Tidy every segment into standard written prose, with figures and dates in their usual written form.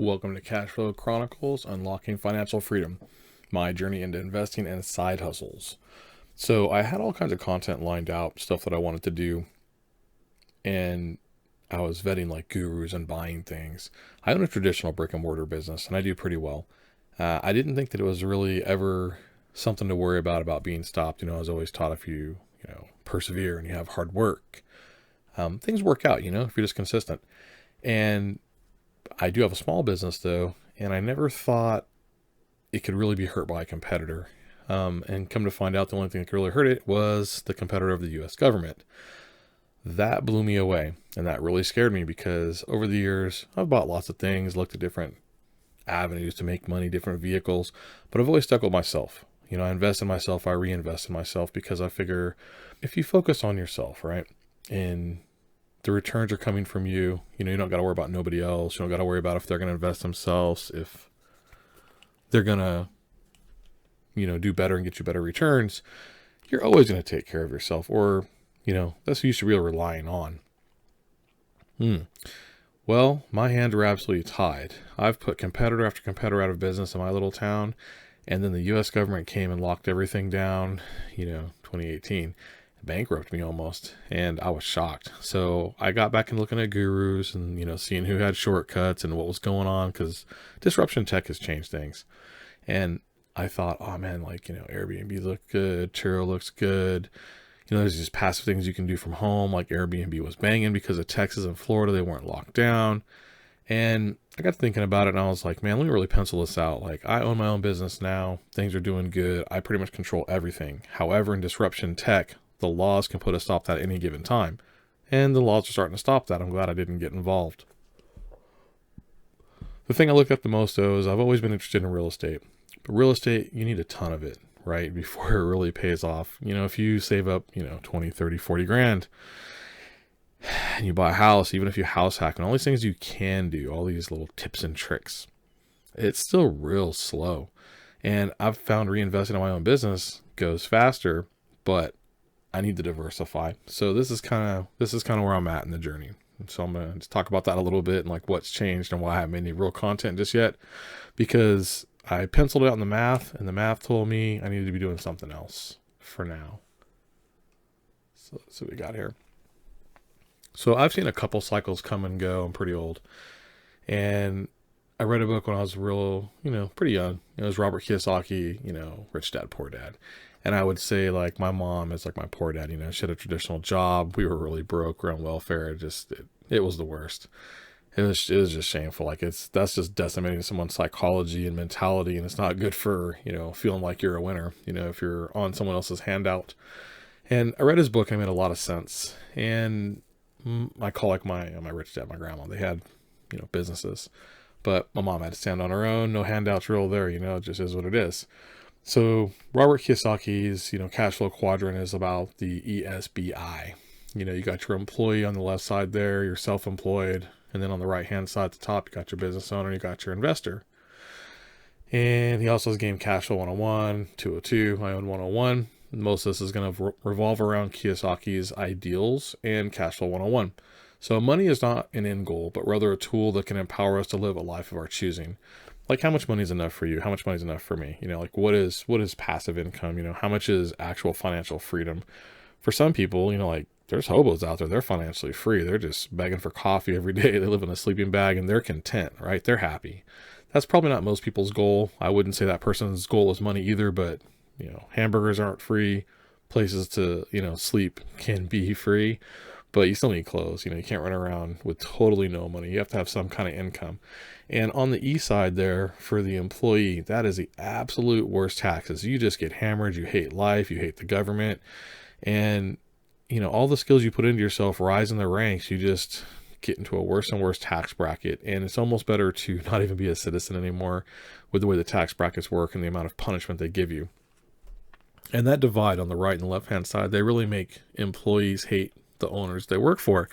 Welcome to Cash Flow Chronicles, Unlocking Financial Freedom, my journey into investing and side hustles. So I had all kinds of content lined out, stuff that I wanted to do, and I was vetting like gurus and buying things. I own a traditional brick and mortar business, and I do pretty well. I didn't think that it was really ever something to worry about being stopped. I was always taught if you persevere and you have hard work, things work out, if you're just consistent. And I do have a small business though, and I never thought it could really be hurt by a competitor. And come to find out, the only thing that could really hurt it was the competitor of the U.S. government. That blew me away, and that really scared me because over the years, I've bought lots of things, looked at different avenues to make money, different vehicles, but I've always stuck with myself. I invest in myself, I reinvest in myself because I figure if you focus on yourself, right, and the returns are coming from you, you don't got to worry about nobody else. You don't got to worry about if they're going to invest themselves, if they're going to, do better and get you better returns. You're always going to take care of yourself, or, that's who you should be relying on. Well, my hands are absolutely tied. I've put competitor after competitor out of business in my little town, and then the U.S. government came and locked everything down, 2018. Bankrupt me almost, and I was shocked. So I got back and looking at gurus and seeing who had shortcuts and what was going on, because disruption tech has changed things. And I thought, oh man, Airbnb looked good, Turo looks good. There's just passive things you can do from home, like Airbnb was banging because of Texas and Florida, they weren't locked down. And I got thinking about it, and I was like, man, let me really pencil this out. Like, I own my own business now, things are doing good, I pretty much control everything. However, in disruption tech, the laws can put a stop to that at any given time. And the laws are starting to stop that. I'm glad I didn't get involved. The thing I look at the most, though, is I've always been interested in real estate. But real estate, you need a ton of it, right, before it really pays off. If you save up, 20, 30, 40 grand, and you buy a house, even if you house hack, and all these things you can do, all these little tips and tricks, it's still real slow. And I've found reinvesting in my own business goes faster, but I need to diversify. So this is kind of where I'm at in the journey. So I'm going to just talk about that a little bit and like what's changed and why I haven't made any real content just yet, because I penciled out in the math, and the math told me I needed to be doing something else for now. So let's see what we got here. So I've seen a couple cycles come and go. I'm pretty old. And I read a book when I was pretty young. It was Robert Kiyosaki, Rich Dad, Poor Dad. And I would say like my mom is like my poor dad, she had a traditional job. We were really broke, we're on welfare. It was the worst. It was just shameful. Like that's just decimating someone's psychology and mentality. And it's not good for, feeling like you're a winner, if you're on someone else's handout. And I read his book and it made a lot of sense. And I call like my rich dad, my grandma, they had, businesses, but my mom had to stand on her own. No handouts real there, it just is what it is. So Robert Kiyosaki's, cash flow quadrant is about the ESBI. You got your employee on the left side there, you're self-employed, and then on the right-hand side at the top, you got your business owner, you got your investor. And he also has Game Cash Flow 101, 202, I own 101. Most of this is going to revolve around Kiyosaki's ideals and Cash Flow 101. So money is not an end goal, but rather a tool that can empower us to live a life of our choosing. Like, how much money is enough for you? How much money is enough for me? What is passive income? How much is actual financial freedom? For some people, there's hobos out there. They're financially free. They're just begging for coffee every day. They live in a sleeping bag and they're content, right? They're happy. That's probably not most people's goal. I wouldn't say that person's goal is money either, but, hamburgers aren't free. Places to, sleep can be free, but you still need clothes. You can't run around with totally no money. You have to have some kind of income. And on the E side there, for the employee, that is the absolute worst taxes. You just get hammered. You hate life. You hate the government. And, all the skills you put into yourself rise in the ranks. You just get into a worse and worse tax bracket. And it's almost better to not even be a citizen anymore with the way the tax brackets work and the amount of punishment they give you. And that divide on the right and the left-hand side, they really make employees hate the owners they work for,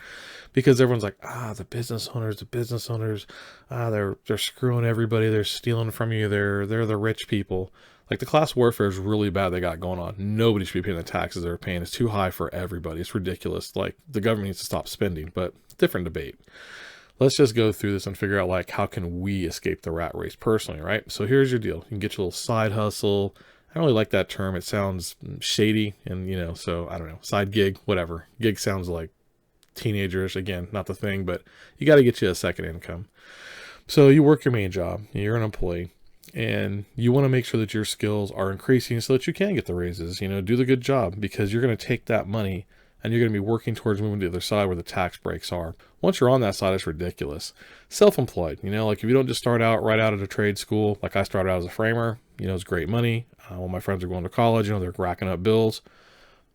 because everyone's like, the business owners, they're screwing everybody. They're stealing from you. They're the rich people. Like, the class warfare is really bad they got going on. Nobody should be paying the taxes they're paying. It's too high for everybody. It's ridiculous. Like, the government needs to stop spending, but different debate. let's just go through this and figure out like, how can we escape the rat race personally, right? So here's your deal. You can get your little side hustle. I don't really like that term. It sounds shady and, so I don't know, side gig, whatever. Gig sounds like teenagerish. Again, not the thing, but you got to get you a second income. So you work your main job, you're an employee, and you want to make sure that your skills are increasing so that you can get the raises, do the good job, because you're going to take that money and you're going to be working towards moving to the other side where the tax breaks are. Once you're on that side, it's ridiculous. Self-employed, like if you don't just start out right out of a trade school, like I started out as a framer, it's great money. When my friends are going to college, they're racking up bills.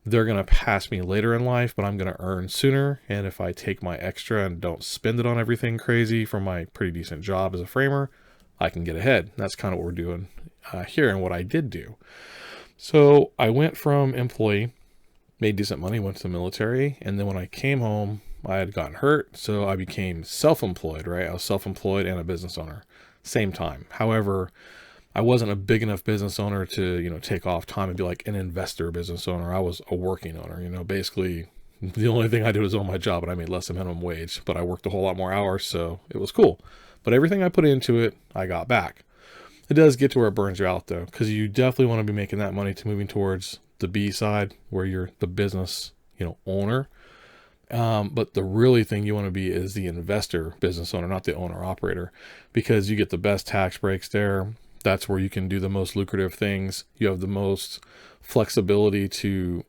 They're going to pass me later in life, but I'm going to earn sooner. And if I take my extra and don't spend it on everything crazy from my pretty decent job as a framer, I can get ahead. That's kind of what we're doing here and what I did do. So I went from employee, made decent money, went to the military. And then when I came home, I had gotten hurt. So I became self-employed, right? I was self-employed and a business owner, same time. However, I wasn't a big enough business owner to, take off time and be like an investor business owner. I was a working owner, basically the only thing I did was own my job, and I made less than minimum wage, but I worked a whole lot more hours. So it was cool. But everything I put into it, I got back. It does get to where it burns you out though, because you definitely want to be making that money to moving towards the B side where you're the business, owner. But the really thing you want to be is the investor business owner, not the owner operator, because you get the best tax breaks there. That's where you can do the most lucrative things. You have the most flexibility to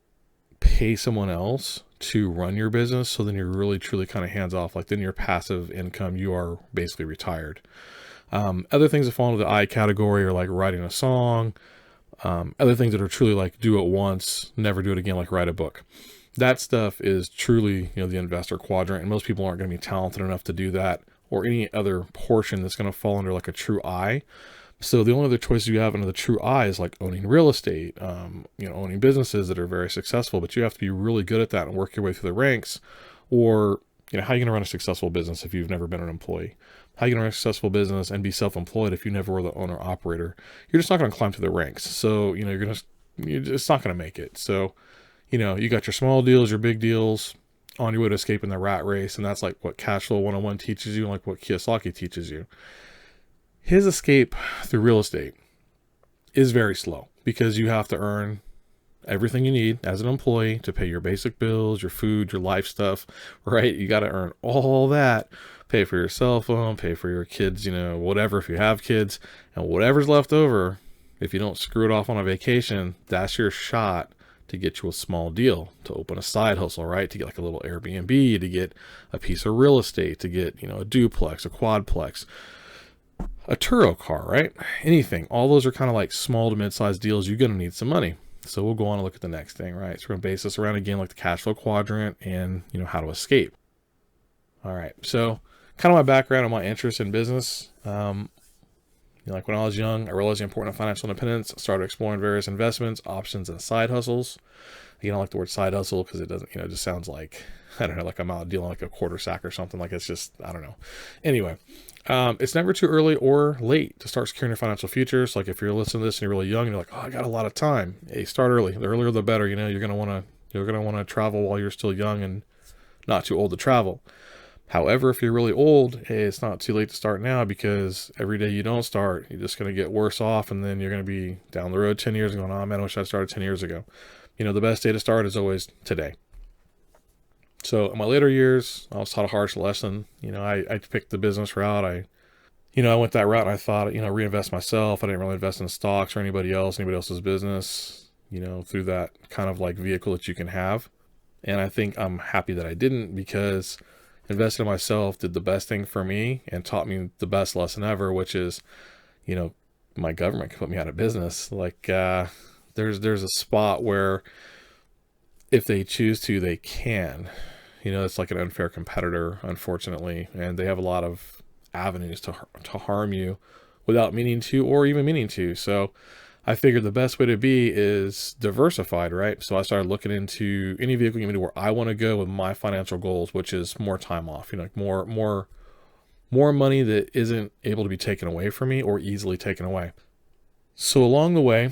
pay someone else to run your business. So then you're really, truly kind of hands off. Like then your passive income, you are basically retired. Other things that fall into the I category are like writing a song. Other things that are truly like do it once, never do it again, like write a book. That stuff is truly, the investor quadrant. And most people aren't going to be talented enough to do that, or any other portion that's going to fall under like a true I. So the only other choices you have under the true I is like owning real estate, owning businesses that are very successful, but you have to be really good at that and work your way through the ranks. Or, how are you going to run a successful business if you've never been an employee? How are you going to run a successful business and be self-employed if you never were the owner operator? You're just not going to climb through the ranks. So, you're just not going to make it. So, you got your small deals, your big deals on your way to escaping the rat race. And that's like what Cash Flow 101 teaches you, and like what Kiyosaki teaches you. His escape through real estate is very slow because you have to earn everything you need as an employee to pay your basic bills, your food, your life stuff, right? You got to earn all that, pay for your cell phone, pay for your kids, whatever, if you have kids, and whatever's left over, if you don't screw it off on a vacation, that's your shot to get you a small deal, to open a side hustle, right? To get like a little Airbnb, to get a piece of real estate, to get, a duplex, a quadplex, a Turo car, right? Anything. All those are kind of like small to mid-sized deals. You're going to need some money. So we'll go on and look at the next thing, right? So we're going to base this around again, like the cash flow quadrant and, how to escape. All right. So kind of my background and my interest in business. Like when I was young, I realized the importance of financial independence. I started exploring various investments, options, and side hustles. Again, I don't like the word side hustle because it doesn't, it just sounds like, I don't know, like I'm out dealing like a quarter sack or something. Like it's just, I don't know. Anyway, it's never too early or late to start securing your financial futures. Like if you're listening to this and you're really young and you're like, oh, I got a lot of time. Hey, start early. The earlier the better. You're going to want to travel while you're still young and not too old to travel. However, if you're really old, hey, it's not too late to start now, because every day you don't start, you're just going to get worse off. And then you're going to be down the road 10 years and going, oh man, I wish I started 10 years ago. The best day to start is always today. So in my later years, I was taught a harsh lesson. I picked the business route. I went that route and I thought, reinvest myself. I didn't really invest in stocks or anybody else's business, through that kind of like vehicle that you can have. And I think I'm happy that I didn't, because investing in myself did the best thing for me and taught me the best lesson ever, which is, my government can put me out of business. Like, there's a spot where if they choose to, they can. It's like an unfair competitor, unfortunately, and they have a lot of avenues to harm you without meaning to, or even meaning to. So I figured the best way to be is diversified, right? So I started looking into any vehicle you can do where I want to go with my financial goals, which is more time off, like more money that isn't able to be taken away from me or easily taken away. So along the way,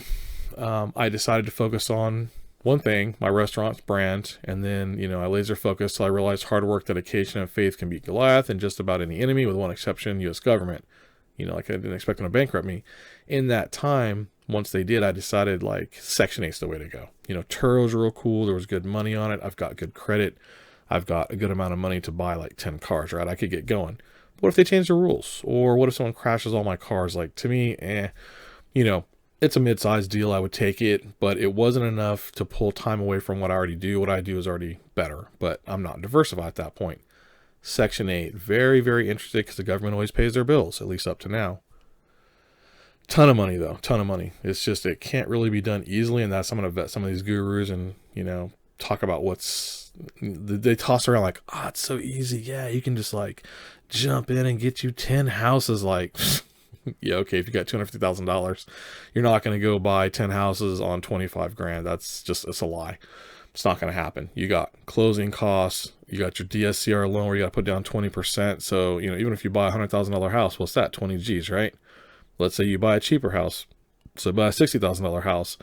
I decided to focus on one thing, my restaurant's brand, and then, I laser focused till I realized hard work, dedication, and faith can beat Goliath and just about any enemy, with one exception, U.S. government. Like I didn't expect them to bankrupt me. In that time, once they did, I decided like Section 8's the way to go. Turo's real cool. There was good money on it. I've got good credit. I've got a good amount of money to buy like 10 cars, right? I could get going. What if they change the rules? Or what if someone crashes all my cars? Like, to me, it's a mid-sized deal. I would take it, but it wasn't enough to pull time away from what I already do. What I do is already better, but I'm not diversified at that point. Section 8, very, very interested because the government always pays their bills, at least up to now. Ton of money, though. Ton of money. It's just, it can't really be done easily, and that's, I'm going to vet some of these gurus and, talk about they toss around like, it's so easy. Yeah, you can just like jump in and get you 10 houses. Like, yeah, okay, if you got $250,000, you're not going to go buy 10 houses on 25 grand. It's a lie. It's not going to happen. You got closing costs. You got your DSCR loan where you got to put down 20%. So, even if you buy a $100,000 house, what's that? 20 G's, right? Let's say you buy a cheaper house. So buy a $60,000 house.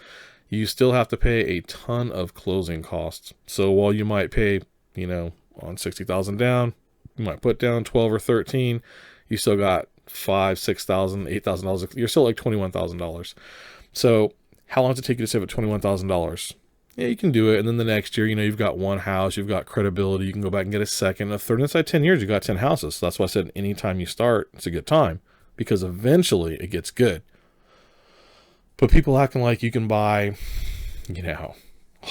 You still have to pay a ton of closing costs. So while you might pay, on 60,000 down, you might put down 12 or 13, you still got $5,000, $6,000, $8,000. You're still like $21,000. So how long does it take you to save at $21,000? Yeah, you can do it. And then the next year, you've got one house, you've got credibility. You can go back and get a second, a third. Inside 10 years, you got 10 houses. So that's why I said anytime you start, it's a good time, because eventually it gets good. But people acting like you can buy,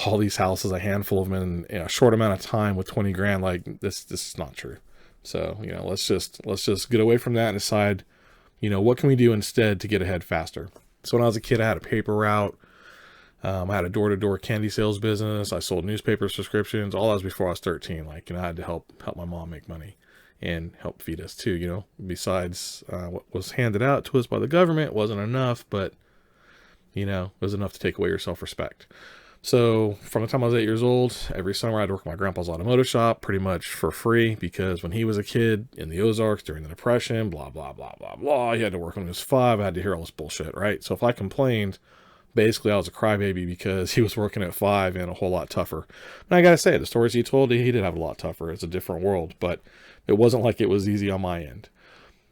all these houses, a handful of them in a short amount of time with 20 grand, like this is not true. So, let's just get away from that and decide, what can we do instead to get ahead faster? So when I was a kid, I had a paper route. I had a door-to-door candy sales business. I sold newspaper subscriptions. All that was before I was 13. Like, I had to help my mom make money and help feed us too, Besides what was handed out to us by the government wasn't enough, but, it was enough to take away your self-respect. So from the time I was 8 years old, every summer I'd work at my grandpa's automotive shop pretty much for free, because when he was a kid in the Ozarks during the Depression, blah, blah, blah, blah, blah, he had to work when he was 5. I had to hear all this bullshit, right? So if I complained, basically I was a crybaby because he was working at 5 and a whole lot tougher. And I gotta say, the stories he told, he did have a lot tougher. It's a different world, but it wasn't like it was easy on my end.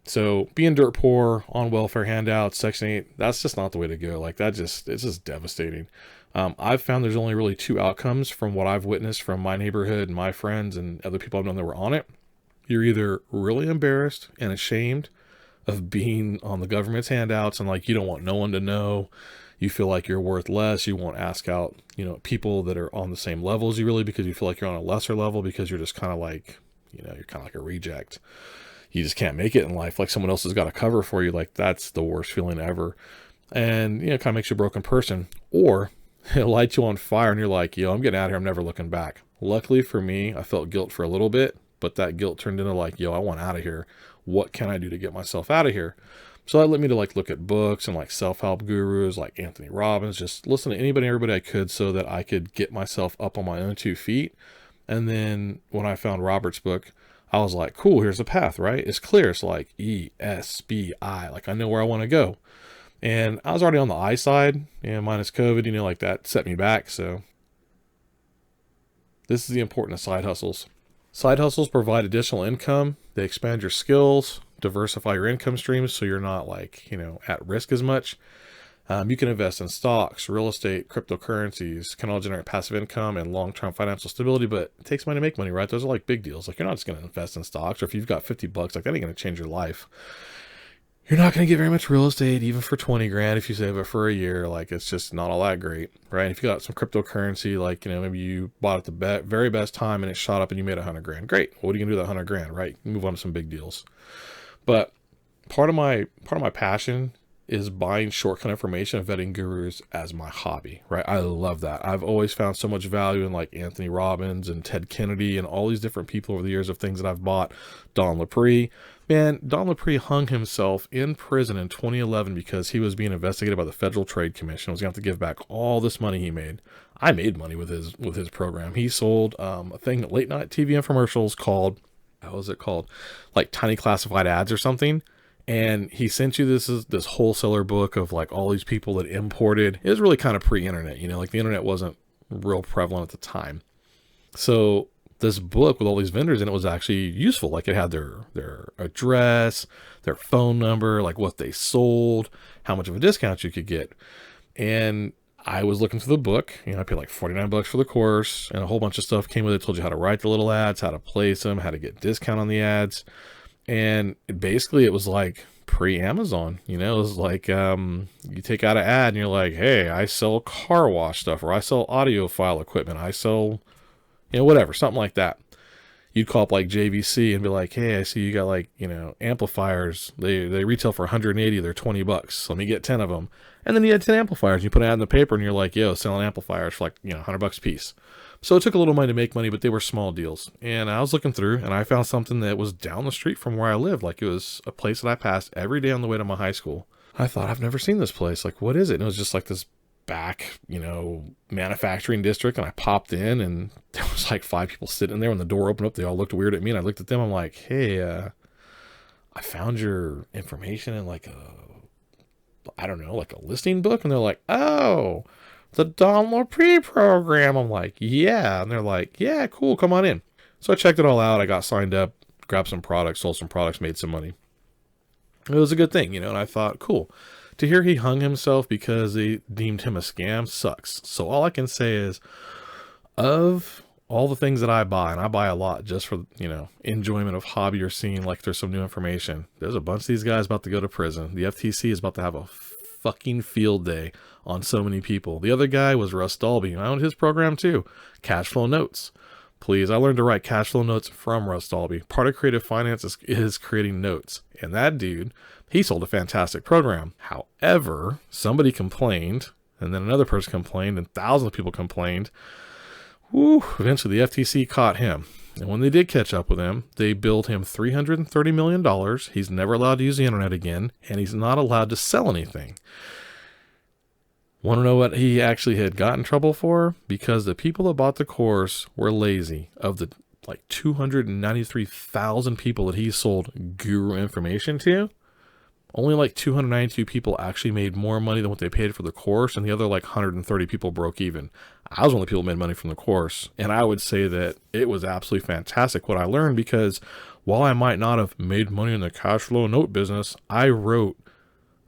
So being dirt poor, on welfare handouts, Section 8, that's just not the way to go. Like it's just devastating. I've found there's only really 2 outcomes from what I've witnessed from my neighborhood and my friends and other people I've known that were on it. You're either really embarrassed and ashamed of being on the government's handouts, and like you don't want no one to know. You feel like you're worth less. You won't ask out, people that are on the same level as you, really, because you feel like you're on a lesser level, because you're just kind of like, you're kind of like a reject. You just can't make it in life. Like someone else has got to cover for you. Like that's the worst feeling ever. And, kind of makes you a broken person. Or it lights you on fire and you're like, I'm getting out of here. I'm never looking back. Luckily for me, I felt guilt for a little bit, but that guilt turned into like, I want out of here. What can I do to get myself out of here? So that led me to like look at books and like self-help gurus like Anthony Robbins, just listen to anybody, everybody I could, so that I could get myself up on my own 2 feet. And then when I found Robert's book, I was like, cool, here's the path, right? It's clear. It's like ESBI. Like I know where I want to go. And I was already on the I side, minus COVID, like that set me back. So this is the importance of side hustles. Side hustles provide additional income. They expand your skills, diversify your income streams, so you're not like, at risk as much. You can invest in stocks, real estate, cryptocurrencies, can all generate passive income and long-term financial stability, but it takes money to make money, right? Those are like big deals. Like you're not just going to invest in stocks, or if you've got $50, like that ain't going to change your life. You're not going to get very much real estate, even for 20 grand if you save it for a year. Like it's just not all that great, right? If you got some cryptocurrency, like, maybe you bought at the very best time and it shot up and you made 100 grand. Great. What are you going to do with that 100 grand, right? Move on to some big deals. But part of my passion is buying shortcut information and vetting gurus as my hobby, right? I love that. I've always found so much value in like Anthony Robbins and Ted Kennedy and all these different people over the years of things that I've bought. Don Lepre. Man, Don Lepre hung himself in prison in 2011 because he was being investigated by the Federal Trade Commission. He was going to have to give back all this money he made. I made money with his program. He sold a thing, late night TV infomercials called, how was it called? Like Tiny Classified Ads or something. And he sent you this wholesaler book of like all these people that imported. It was really kind of pre-internet, like the internet wasn't real prevalent at the time. So this book with all these vendors in it was actually useful. Like it had their address, their phone number, like what they sold, how much of a discount you could get. And I was looking through the book, I paid like $49 for the course, and a whole bunch of stuff came with it. Told you how to write the little ads, how to place them, how to get discount on the ads. And basically it was like pre-Amazon, it was like, you take out an ad and you're like, hey, I sell car wash stuff, or I sell audiophile equipment. I sell, whatever, something like that. You'd call up like JVC and be like, hey, I see you got like, amplifiers. They retail for 180. They're $20. Let me get 10 of them. And then you had 10 amplifiers. You put an ad in the paper and you're like, yo, selling amplifiers for like, $100 a piece. So it took a little money to make money, but they were small deals. And I was looking through and I found something that was down the street from where I lived. Like it was a place that I passed every day on the way to my high school. I thought, I've never seen this place. Like, what is it? And it was just like this back, manufacturing district. And I popped in and there was like 5 people sitting there. When the door opened up, they all looked weird at me. And I looked at them. I'm like, hey, I found your information in like a listing book. And they're like, oh, the Don Lapre program. I'm like, yeah. And they're like, yeah, cool. Come on in. So I checked it all out. I got signed up, grabbed some products, sold some products, made some money. It was a good thing, and I thought, cool. To hear he hung himself because they deemed him a scam sucks. So all I can say is, of all the things that I buy, and I buy a lot just for, enjoyment of hobby or seeing like there's some new information. There's a bunch of these guys about to go to prison. The FTC is about to have a fucking field day on so many people. The other guy was Russ Dalby, and I owned his program too. Cash flow notes. Please, I learned to write cash flow notes from Russ Dalby. Part of creative finance is creating notes. And that dude, he sold a fantastic program. However, somebody complained, and then another person complained, and thousands of people complained. Eventually the FTC caught him. And when they did catch up with him, they billed him $330 million. He's never allowed to use the internet again, and he's not allowed to sell anything. Want to know what he actually had got in trouble for? Because the people that bought the course were lazy. Of the like 293,000 people that he sold guru information to, only like 292 people actually made more money than what they paid for the course, and the other like 130 people broke even. I was one of the people who made money from the course, and I would say that it was absolutely fantastic what I learned, because while I might not have made money in the cash flow note business, I wrote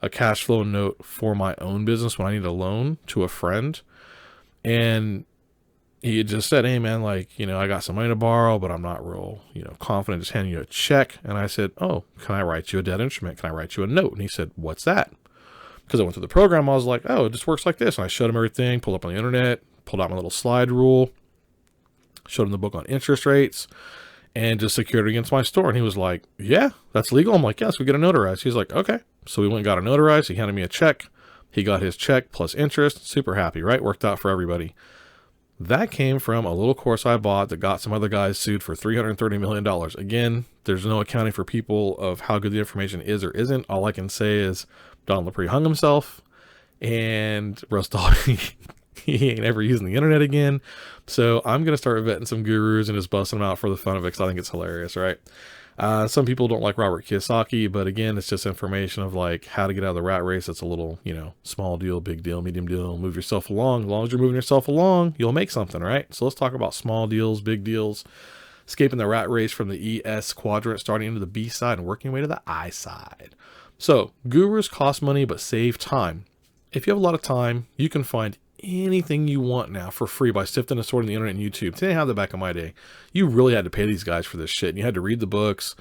a cash flow note for my own business when I needed a loan to a friend. And he had just said, hey man, like, I got some money to borrow, but I'm not real, confident just handing you a check. And I said, oh, can I write you a debt instrument? Can I write you a note? And he said, what's that? Because I went through the program, I was like, oh, it just works like this. And I showed him everything, pulled up on the internet, pulled out my little slide rule, showed him the book on interest rates, and just secured it against my store. And he was like, yeah, that's legal. I'm like, yes, we get a notarized. He's like, okay. So we went and got a notarized. He handed me a check. He got his check plus interest. Super happy, right? Worked out for everybody. That came from a little course I bought that got some other guys sued for $330 million. Again, there's no accounting for people of how good the information is or isn't. All I can say is Don Lapre hung himself, and Russ Dalby, he ain't ever using the internet again. So I'm going to start vetting some gurus and just busting them out for the fun of it, because I think it's hilarious, right? Some people don't like Robert Kiyosaki, but again, it's just information of like how to get out of the rat race. It's a little, small deal, big deal, medium deal, move yourself along. As long as you're moving yourself along, you'll make something, right? So let's talk about small deals, big deals, escaping the rat race from the ES quadrant, starting into the B side and working your way to the I side. So gurus cost money, but save time. If you have a lot of time, you can find anything you want now for free by sifting and sorting the internet and YouTube. They didn't have that back in my day. You really had to pay these guys for this shit. And you had to read the books.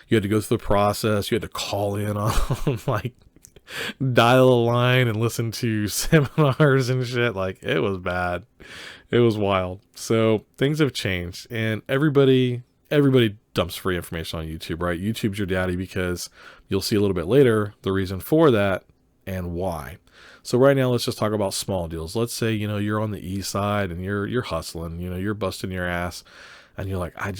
You had to go through the process. You had to call in on like dial a line and listen to seminars and shit. Like, it was bad. It was wild. So things have changed, and everybody dumps free information on YouTube, right? YouTube's your daddy, because you'll see a little bit later the reason for that and why. So right now, let's just talk about small deals. Let's say, you're on the east side and you're hustling, you're busting your ass, and you're like, I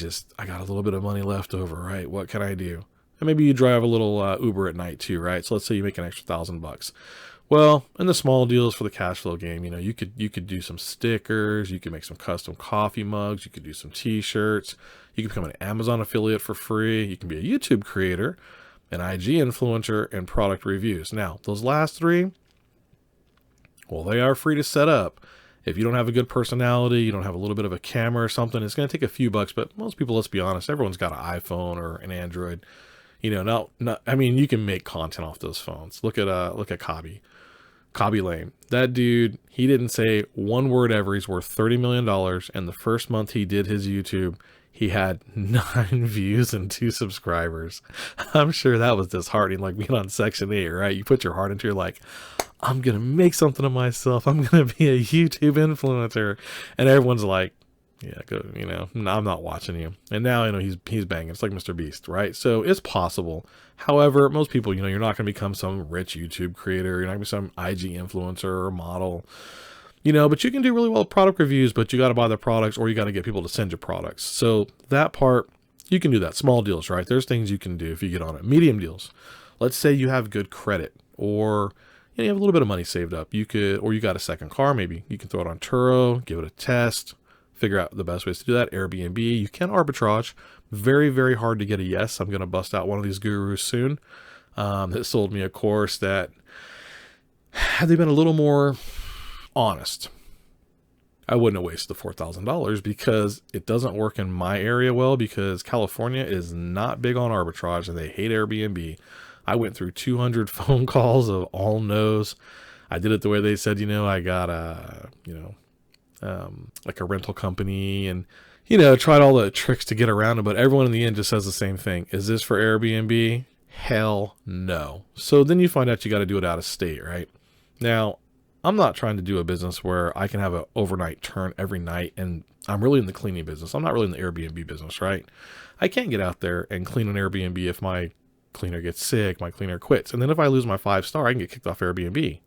got a little bit of money left over, right? What can I do? And maybe you drive a little Uber at night too, right? So let's say you make an extra $1,000. Well, in the small deals for the cash flow game, you could do some stickers, you could make some custom coffee mugs, you could do some t-shirts, you could become an Amazon affiliate for free, you can be a YouTube creator, an IG influencer, and product reviews. Now, those last three, well, they are free to set up, If you don't have a good personality, you don't have a little bit of a camera or something, it's going to take a few bucks. But most people, let's be honest, everyone's got an iPhone or an Android. I mean, you can make content off those phones. Look at Cobby Lane. That dude, he didn't say one word ever. He's worth $30 million. And the first month he did his YouTube, he had 9 views and 2 subscribers. I'm sure that was disheartening, like being on Section 8, right? You put your heart into it, like, I'm going to make something of myself. I'm going to be a YouTube influencer. And everyone's like, yeah, go, I'm not watching you. And now, he's banging. It's like Mr. Beast, right? So it's possible. However, most people, you're not going to become some rich YouTube creator. You're not going to be some IG influencer or model, but you can do really well with product reviews, but you got to buy the products or you got to get people to send you products. So that part, you can do that. Small deals, right? There's things you can do if you get on it. Medium deals. Let's say you have good credit or you have a little bit of money saved up. You got a second car, maybe. You can throw it on Turo, give it a test, figure out the best ways to do that. Airbnb, you can arbitrage. Very, very hard to get a yes. I'm going to bust out one of these gurus soon that sold me a course that, had they been a little more honest, I wouldn't have wasted the $4,000 because it doesn't work in my area well because California is not big on arbitrage and they hate Airbnb. I went through 200 phone calls of all no's. I did it the way they said, I got like a rental company and, tried all the tricks to get around it, but everyone in the end just says the same thing. Is this for Airbnb? Hell no. So then you find out you got to do it out of state, right? Now, I'm not trying to do a business where I can have an overnight turn every night, and I'm really in the cleaning business. I'm not really in the Airbnb business, right? I can't get out there and clean an Airbnb if my cleaner gets sick, my cleaner quits. And then if I lose my 5-star, I can get kicked off Airbnb.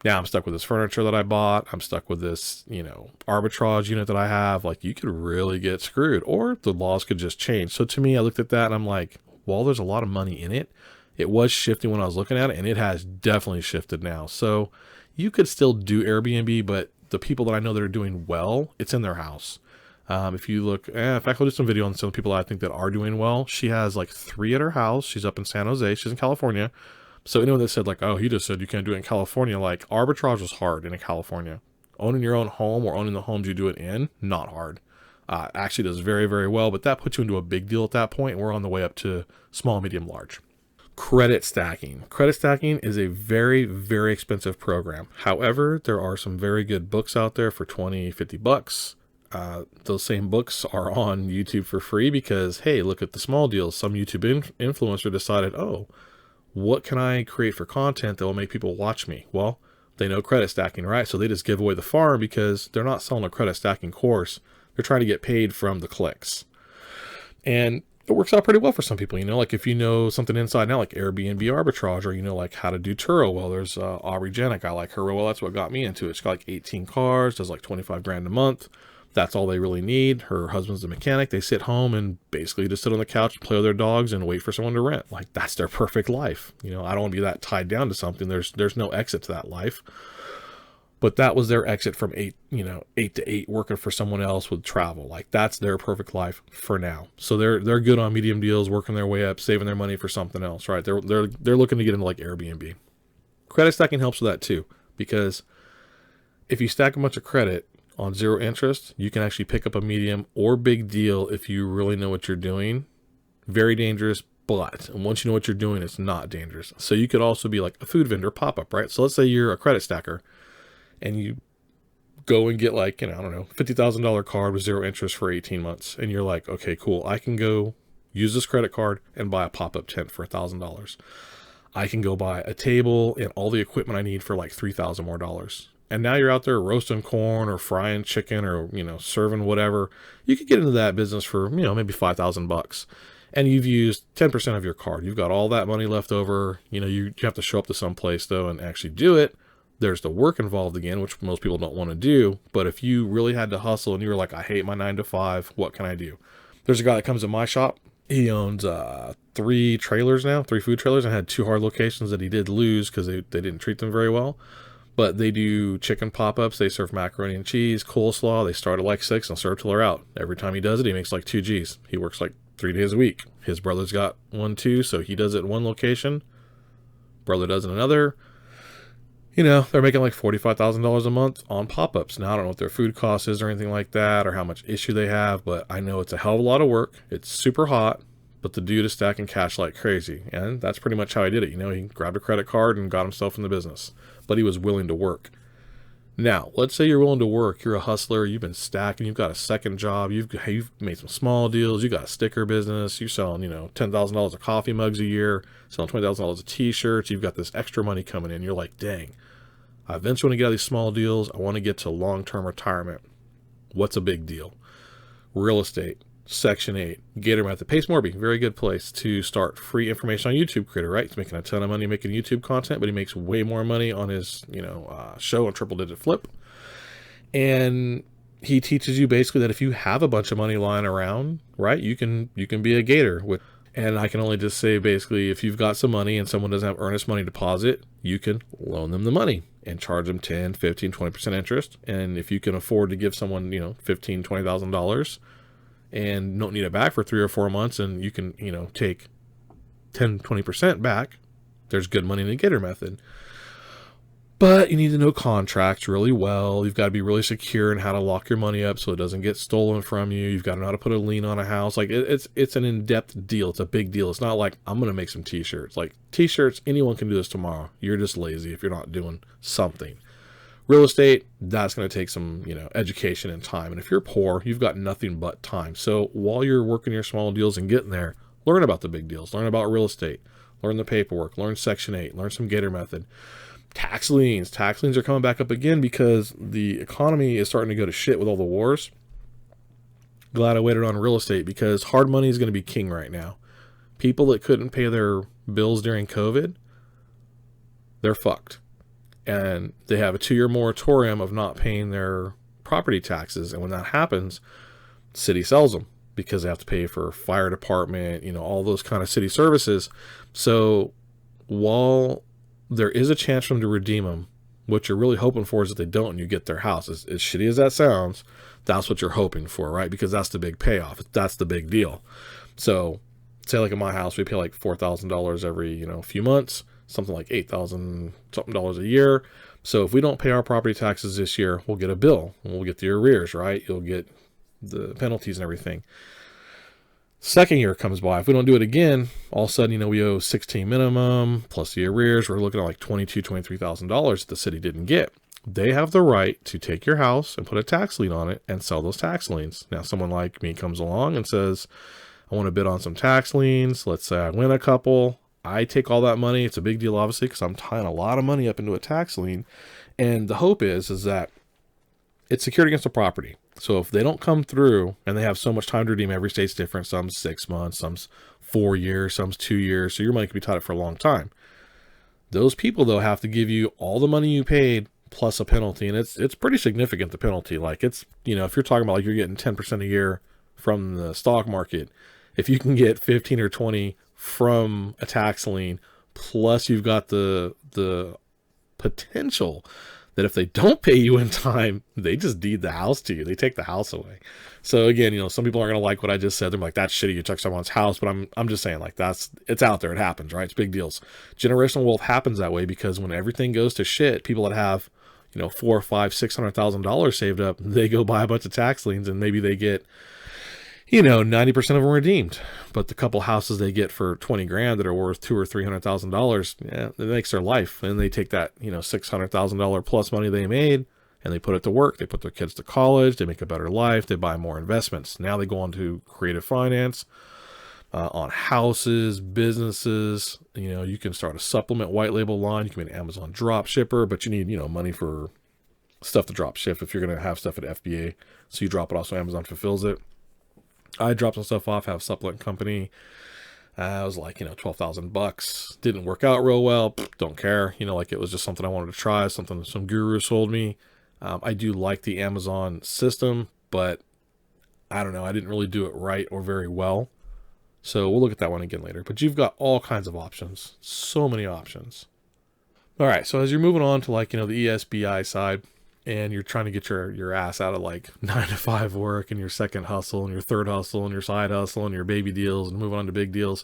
Now I'm stuck with this furniture that I bought. I'm stuck with this, arbitrage unit that I have. Like, you could really get screwed, or the laws could just change. So to me, I looked at that and I'm like, well, there's a lot of money in it. It was shifting when I was looking at it, and it has definitely shifted now. So you could still do Airbnb, but the people that I know that are doing well, it's in their house. If you look, in fact, I'll do some video on some people I think that are doing well. She has like 3 at her house. She's up in San Jose. She's in California. So anyone that said like, oh, he just said you can't do it in California, like arbitrage is hard in California. Owning your own home or owning the homes you do it in, not hard. Actually does very, very well, but that puts you into a big deal at that point. We're on the way up to small, medium, large. Credit stacking. Credit stacking is a very, very expensive program. However, there are some very good books out there for 20, 50 bucks. Those same books are on YouTube for free because, hey, look at the small deals. Some YouTube influencer decided, oh, what can I create for content that will make people watch me? Well, they know credit stacking, right? So they just give away the farm because they're not selling a credit stacking course. They're trying to get paid from the clicks. And it works out pretty well for some people, like if you know something inside now, like Airbnb arbitrage, or like how to do Turo. Well, there's Aubrey Janik. I like her. Well, that's what got me into it. She's got like 18 cars, does like 25 grand a month. That's all they really need. Her husband's a mechanic. They sit home and basically just sit on the couch, play with their dogs, and wait for someone to rent. Like, that's their perfect life. I don't want to be that tied down to something. There's no exit to that life. But that was their exit from 8 to 8, working for someone else with travel. Like, that's their perfect life for now. So they're good on medium deals, working their way up, saving their money for something else, right? They're looking to get into like Airbnb. Credit stacking helps with that too, because if you stack a bunch of credit on 0 interest, you can actually pick up a medium or big deal if you really know what you're doing. Very dangerous, but once you know what you're doing, it's not dangerous. So you could also be like a food vendor pop-up, right? So let's say you're a credit stacker and you go and get like, $50,000 card with 0 interest for 18 months. And you're like, okay, cool. I can go use this credit card and buy a pop-up tent for $1,000. I can go buy a table and all the equipment I need for like $3,000 more dollars. And now you're out there roasting corn or frying chicken or, serving whatever. You could get into that business for, maybe $5,000. And you've used 10% of your card. You've got all that money left over. You have to show up to some place though and actually do it. There's the work involved again, which most people don't want to do. But if you really had to hustle and you were like, I hate my 9 to 5, what can I do? There's a guy that comes to my shop. He owns 3 trailers now, 3 food trailers. I had 2 hard locations that he did lose because they didn't treat them very well. But they do chicken pop-ups. They serve macaroni and cheese, coleslaw. They start at like 6 and serve till they're out. Every time he does it, he makes like 2 G's. He works like 3 days a week. His brother's got 1 too, so he does it in one location. Brother does it in another. They're making like $45,000 a month on pop-ups. Now, I don't know what their food cost is or anything like that, or how much issue they have, but I know it's a hell of a lot of work. It's super hot, but the dude is stacking cash like crazy. And that's pretty much how he did it. He grabbed a credit card and got himself in the business, but he was willing to work. Now, let's say you're willing to work. You're a hustler. You've been stacking. You've got a second job. You've made some small deals. You got a sticker business. You're selling, $10,000 of coffee mugs a year, selling $20,000 of t-shirts. You've got this extra money coming in. You're like, dang, I eventually want to get out of these small deals. I want to get to long-term retirement. What's a big deal? Real estate, Section 8, Gator Method. Pace Morby, very good place to start. Free information on YouTube creator, right? He's making a ton of money making YouTube content, but he makes way more money on his, show on Triple Digit Flip. And he teaches you basically that if you have a bunch of money lying around, right, you can be a gator with. And I can only just say, basically, if you've got some money and someone doesn't have earnest money deposit, you can loan them the money and charge them 10, 15, 20% interest. And if you can afford to give someone, $15,000, $20,000 and don't need it back for 3 or 4 months, and you can, take 10, 20% back, there's good money in the Gator Method. But you need to know contracts really well. You've got to be really secure in how to lock your money up so it doesn't get stolen from you. You've got to know how to put a lien on a house. Like it's an in-depth deal. It's a big deal. It's not like I'm going to make some t-shirts. Like t-shirts, anyone can do this tomorrow. You're just lazy if you're not doing something. Real estate, that's going to take some, education and time. And if you're poor, you've got nothing but time. So while you're working your small deals and getting there, learn about the big deals. Learn about real estate. Learn the paperwork. Learn Section 8. Learn some Gator Method. Tax liens. Tax liens are coming back up again because the economy is starting to go to shit with all the wars. Glad I waited on real estate because hard money is going to be king right now. People that couldn't pay their bills during COVID, they're fucked. And they have a 2-year moratorium of not paying their property taxes. And when that happens, the city sells them because they have to pay for fire department, all those kind of city services. So while there is a chance for them to redeem them, what you're really hoping for is that they don't and you get their house. As shitty as that sounds, that's what you're hoping for, right? Because that's the big payoff. That's the big deal. So say like in my house, we pay like $4,000 every, few months, something like $8,000 something dollars a year. So if we don't pay our property taxes this year, we'll get a bill and we'll get the arrears, right? You'll get the penalties and everything. Second year comes by. If we don't do it again, all of a sudden, we owe 16 minimum plus the arrears. We're looking at like $22,000, $23,000 that the city didn't get. They have the right to take your house and put a tax lien on it and sell those tax liens. Now, someone like me comes along and says, I want to bid on some tax liens. Let's say I win a couple. I take all that money. It's a big deal, obviously, because I'm tying a lot of money up into a tax lien. And the hope is that it's secured against the property. So if they don't come through and they have so much time to redeem, every state's different. Some's 6 months, some's 4 years, some's 2 years. So your money can be tied up for a long time. Those people, though, have to give you all the money you paid plus a penalty. And it's pretty significant, the penalty. Like it's, if you're talking about like you're getting 10% a year from the stock market, if you can get 15 or 20 from a tax lien, plus you've got the potential that if they don't pay you in time, they just deed the house to you. They take the house away. So again, some people aren't going to like what I just said. They're like, that's shitty. You took someone's house. But I'm just saying, like, it's out there. It happens, right? It's big deals. Generational wealth happens that way because when everything goes to shit, people that have, $400,000, $500,000, $600,000 saved up, they go buy a bunch of tax liens and maybe they get, 90% of them redeemed. But the couple houses they get for 20 grand that are worth $200,000 or $300,000, yeah, it makes their life. And they take that, $600,000 plus money they made and they put it to work. They put their kids to college. They make a better life. They buy more investments. Now they go on to creative finance, on houses, businesses. You can start a supplement white label line. You can be an Amazon drop shipper, but you need, money for stuff to drop ship if you're going to have stuff at FBA. So you drop it off so Amazon fulfills it. I dropped some stuff off, have a supplement company. It was like, $12,000. Didn't work out real well. Don't care. It was just something I wanted to try, something some guru sold me. I do like the Amazon system, but I don't know. I didn't really do it right or very well. So we'll look at that one again later. But you've got all kinds of options. So many options. All right. So as you're moving on to the ESBI side, and you're trying to get your ass out of 9 to 5 work and your second hustle and your third hustle and your side hustle and your baby deals and moving on to big deals,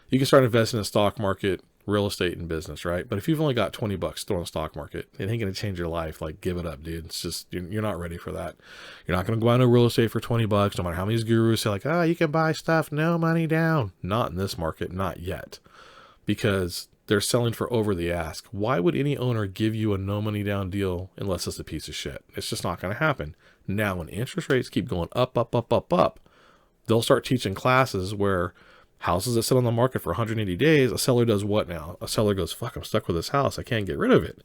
you can start investing in the stock market real estate and business, right? But if you've only got 20 bucks throw in the stock market, it ain't going to change your life. Like, give it up, dude. It's just, you're not ready for that. You're not going to go into real estate for 20 bucks, no matter how many gurus say like, oh, you can buy stuff, no money down. Not in this market, not yet, because they're selling for over the ask. Why would any owner give you a no money down deal unless it's a piece of shit? It's just not going to happen. Now, when interest rates keep going up, they'll start teaching classes where houses that sit on the market for 180 days, a seller does what now? A seller goes, fuck, I'm stuck with this house. I can't get rid of it.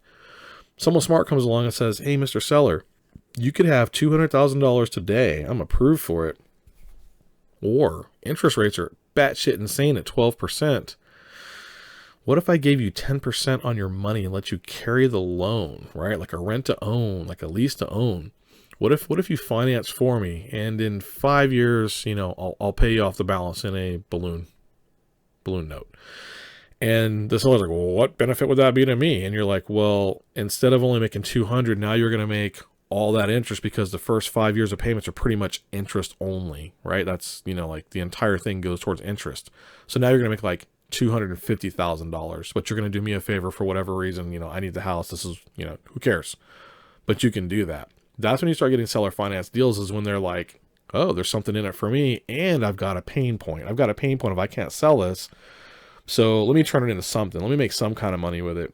Someone smart comes along and says, hey, Mr. Seller, you could have $200,000 today. I'm approved for it. Or interest rates are batshit insane at 12%. What if I gave you 10% on your money and let you carry the loan, right? Like a rent to own, like a lease to own. What if you finance for me, and in 5 years, I'll pay you off the balance in a balloon note. And the seller's like, well, what benefit would that be to me? And you're like, well, instead of only making 200, now you're going to make all that interest, because the first 5 years of payments are pretty much interest only, right? That's, like the entire thing goes towards interest. So now you're going to make like $250,000, but you're going to do me a favor for whatever reason. I need the house. This is, who cares? But you can do that. That's when you start getting seller finance deals, is when they're like, oh, there's something in it for me, and I've got a pain point. I've got a pain point if I can't sell this. So let me turn it into something. Let me make some kind of money with it.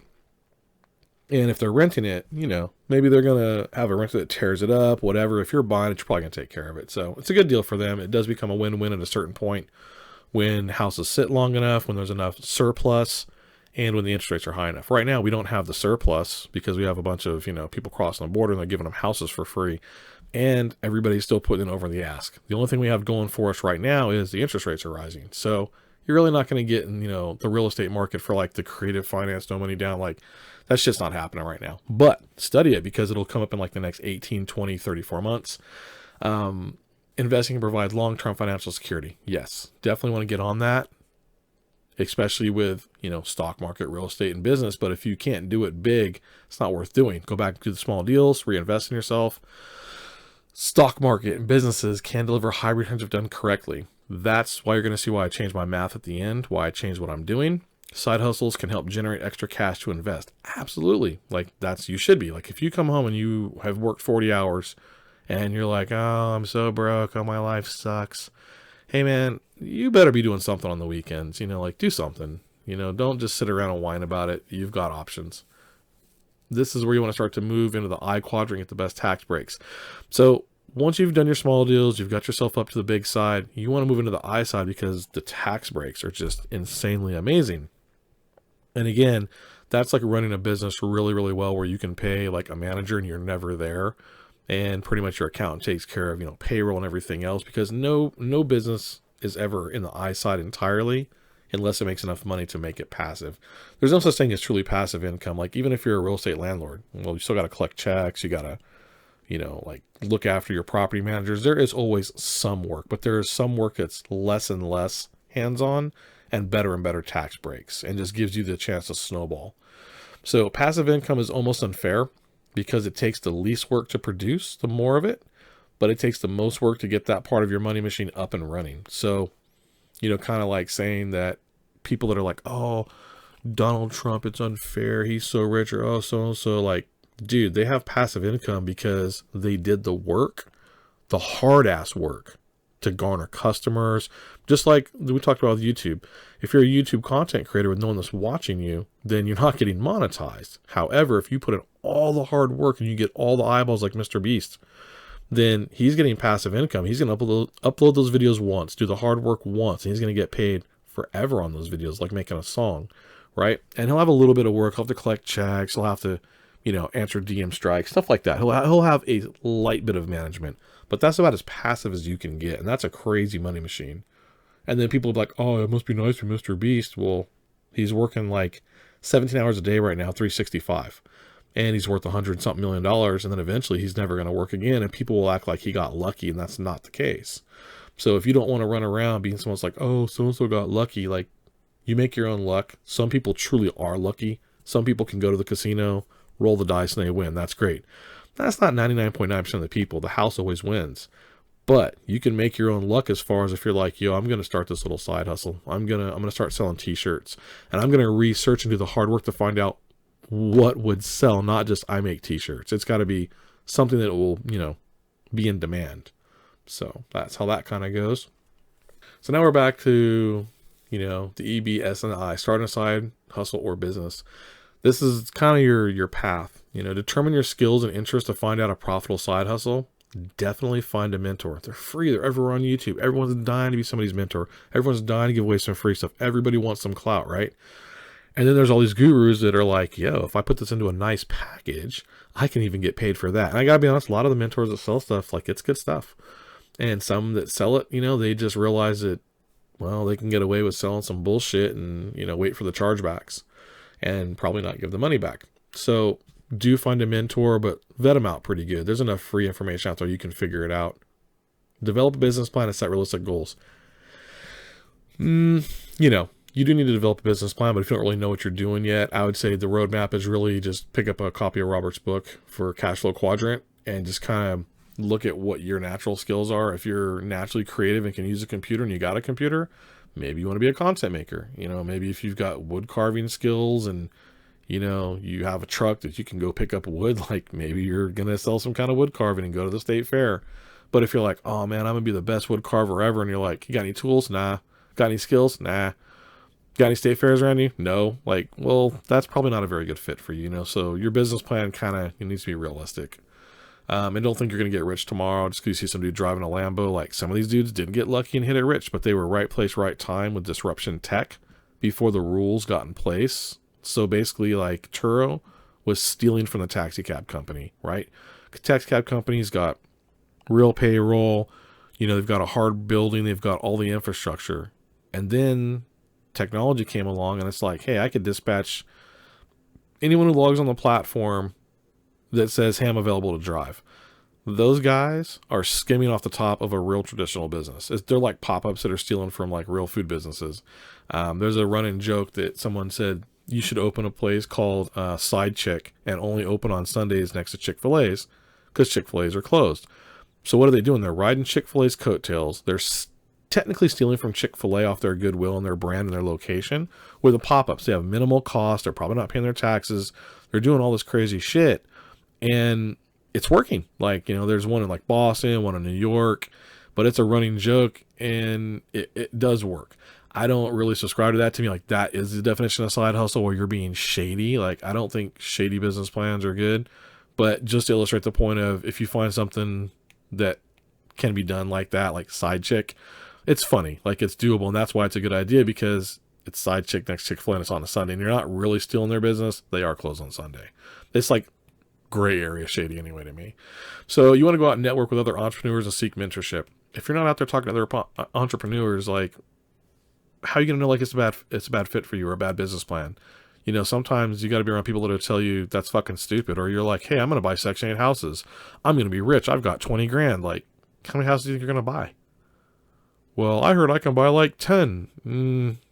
And if they're renting it, maybe they're going to have a renter that tears it up, whatever. If you're buying it, you're probably going to take care of it. So it's a good deal for them. It does become a win-win at a certain point when houses sit long enough, when there's enough surplus, and when the interest rates are high enough. Right now, we don't have the surplus because we have a bunch of, people crossing the border and they're giving them houses for free. And everybody's still putting it over the ask. The only thing we have going for us right now is the interest rates are rising. So you're really not going to get in, the real estate market for like the creative finance, no money down. Like, that's just not happening right now. But study it, because it'll come up in like the next 18, 20, 34 months. Investing can provide long-term financial security. Yes, definitely want to get on that, especially with, stock market, real estate, and business. But if you can't do it big, it's not worth doing. Go back to the small deals, reinvest in yourself. Stock market and businesses can deliver high returns if done correctly. That's why you're going to see why I changed my math at the end, why I changed what I'm doing. Side hustles can help generate extra cash to invest. Absolutely. Like, you should be. Like, if you come home and you have worked 40 hours and you're like, oh, I'm so broke, oh, my life sucks. Hey, man, you better be doing something on the weekends, do something. Don't just sit around and whine about it. You've got options. This is where you want to start to move into the I quadrant, get the best tax breaks. So once you've done your small deals, you've got yourself up to the big side, you want to move into the I side, because the tax breaks are just insanely amazing. And again, that's like running a business really, really well, where you can pay like a manager and you're never there. And pretty much your accountant takes care of, payroll and everything else, because no business is ever in the I side entirely unless it makes enough money to make it passive. There's no such thing as truly passive income. Like, even if you're a real estate landlord, well, you still got to collect checks. You got to, look after your property managers. There is always some work, but there is some work that's less and less hands-on and better tax breaks, and just gives you the chance to snowball. So passive income is almost unfair, because it takes the least work to produce the more of it, but it takes the most work to get that part of your money machine up and running. So, kind of like saying that people that are like, oh, Donald Trump, it's unfair, he's so rich, or oh, so-and-so, like, dude, they have passive income because they did the work, the hard-ass work, to garner customers. Just like we talked about with YouTube. If you're a YouTube content creator with no one that's watching you, then you're not getting monetized. However, if you put in all the hard work and you get all the eyeballs like Mr. Beast, then he's getting passive income. He's going to upload those videos once, do the hard work once, and he's going to get paid forever on those videos, like making a song, right? And he'll have a little bit of work. He'll have to collect checks. He'll have to, answer DM strikes, stuff like that. He'll have a light bit of management, but that's about as passive as you can get. And that's a crazy money machine. And then people will be like, oh, it must be nice for Mr. Beast. Well, he's working like 17 hours a day right now, 365. And he's worth $100-something million. And then eventually he's never going to work again. And people will act like he got lucky, and that's not the case. So if you don't want to run around being someone's like, oh, so-and-so got lucky, like, you make your own luck. Some people truly are lucky. Some people can go to the casino, roll the dice, and they win. That's great. That's not 99.9% of the people. The house always wins. But you can make your own luck as far as if you're like, yo, I'm going to start this little side hustle. I'm going to start selling t-shirts, and I'm going to research and do the hard work to find out what would sell, not just I make t-shirts. It's got to be something that will, be in demand. So that's how that kind of goes. So now we're back to, the EBS and I, starting a side hustle or business. This is kind of your path. Determine your skills and interests to find out a profitable side hustle. Definitely find a mentor. They're free. They're everywhere on YouTube. Everyone's dying to be somebody's mentor. Everyone's dying to give away some free stuff. Everybody wants some clout, right? And then there's all these gurus that are like, yo, if I put this into a nice package, I can even get paid for that. And I gotta be honest, a lot of the mentors that sell stuff, like, it's good stuff. And some that sell it, they just realize that, well, they can get away with selling some bullshit and, wait for the chargebacks and probably not give the money back. So do find a mentor, but vet them out pretty good. There's enough free information out there. You can figure it out. Develop a business plan and set realistic goals. You do need to develop a business plan, but if you don't really know what you're doing yet, I would say the roadmap is really just pick up a copy of Robert's book for Cash Flow Quadrant and just kind of look at what your natural skills are. If you're naturally creative and can use a computer and you got a computer, maybe you want to be a content maker. Maybe if you've got wood carving skills and you have a truck that you can go pick up wood, like maybe you're going to sell some kind of wood carving and go to the state fair. But if you're like, oh man, I'm going to be the best wood carver ever. And you're like, you got any tools? Nah. Got any skills? Nah. Got any state fairs around you? No. Like, well, that's probably not a very good fit for you, So your business plan kind of needs to be realistic. And don't think you're going to get rich tomorrow just because you see some dude driving a Lambo. Like, some of these dudes didn't get lucky and hit it rich, but they were right place, right time with disruption tech before the rules got in place. So basically, like, Turo was stealing from the taxi cab company, right? Taxi cab company's got real payroll. They've got a hard building. They've got all the infrastructure. And then technology came along and it's like, hey, I could dispatch anyone who logs on the platform that says, hey, I'm available to drive. Those guys are skimming off the top of a real traditional business. They're like pop-ups that are stealing from like real food businesses. There's a running joke that someone said, you should open a place called Side Chick and only open on Sundays next to Chick-fil-A's because Chick-fil-A's are closed. So what are they doing? They're riding Chick-fil-A's coattails. They're technically stealing from Chick-fil-A off their goodwill and their brand and their location. With the pop-ups, they have minimal cost. They're probably not paying their taxes. They're doing all this crazy shit. And it's working. Like, there's one in like Boston, one in New York, but it's a running joke and it does work. I don't really subscribe to that. To me, like, that is the definition of side hustle where you're being shady. Like, I don't think shady business plans are good, but just to illustrate the point of, if you find something that can be done like that, like Side Chick, it's funny, like, it's doable. And that's why it's a good idea, because it's Side Chick next to Chick-fil-A and it's on a Sunday and you're not really stealing their business. They are closed on Sunday. It's like gray area shady anyway to me. So you want to go out and network with other entrepreneurs and seek mentorship. If you're not out there talking to other entrepreneurs, like, how are you going to know, like, it's a bad fit for you or a bad business plan? Sometimes you got to be around people that'll tell you that's fucking stupid. Or you're like, hey, I'm going to buy Section 8 houses. I'm going to be rich. I've got 20 grand. Like, how many houses do you think you're going to buy? Well, I heard I can buy like 10.